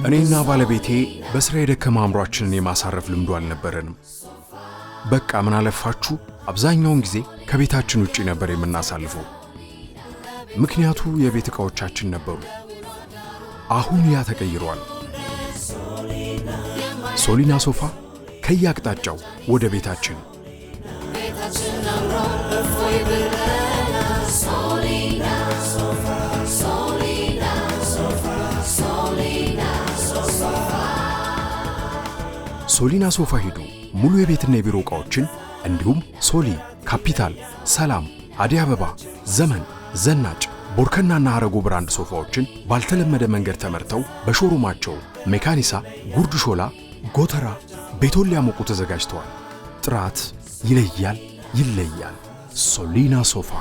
እኔና ባለቤቴ በስራ የደከመ አእምሯችንን የማሳረፍ ልምዱ አልነበረንም። በቃ ምን አለፋችሁ አብዛኛውን ጊዜ ከቤታችን ውጪ ነበር የምናሳልፈው። ምክንያቱ የቤት ዕቃዎቻችን ነበሩ። አሁን ያ ተቀይሯል። ሶሊና ሶፋ ከየአቅጣጫው ወደ ቤታችን። ሶሊና ሶፋ ሄዱ ሙሉ የቤትና የቢሮ ዕቃዎችን እንዲሁም ሶሊ፣ ካፒታል፣ ሰላም፣ አዲስ አበባ፣ ዘመን፣ ዘናጭ፣ ቦርከናና ሐረጎ ብራንድ ሶፋዎችን ባልተለመደ መንገድ ተመርተው በሾሩማቸው ሜካኒሳ፣ ጉርድ ሾላ፣ ጎተራ ቤቶን ሊያሞቁ ተዘጋጅተዋል። ጥራት ይለያል፣ ይለያል። ሶሊና ሶፋ